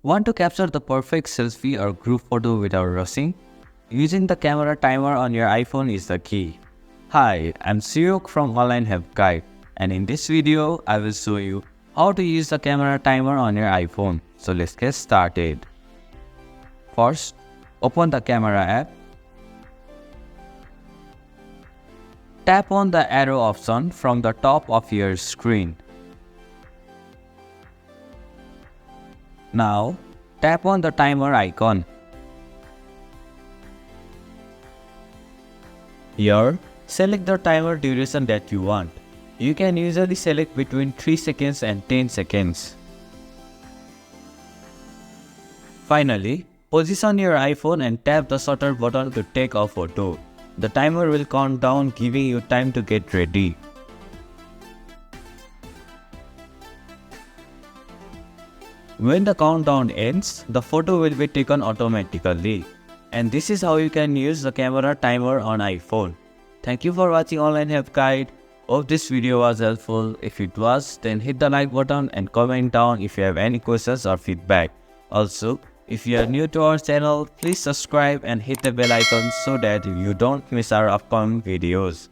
Want to capture the perfect selfie or group photo without rushing? Using the camera timer on your iPhone is the key. Hi, I'm Suyok from Online Help Guide, and in this video, I will show you how to use the camera timer on your iPhone. So let's get started. First, open the camera app. Tap on the arrow option from the top of your screen. Now, tap on the timer icon. Here, select the timer duration that you want. You can usually select between 3 seconds and 10 seconds. Finally, position your iPhone and tap the shutter button to take a photo. The timer will count down, giving you time to get ready. When the countdown ends, the photo will be taken automatically. And this is how you can use the camera timer on iPhone. Thank you for watching Online Help Guide. Hope this video was helpful. If it was, then hit the like button and comment down if you have any questions or feedback. Also, if you are new to our channel, please subscribe and hit the bell icon so that you don't miss our upcoming videos.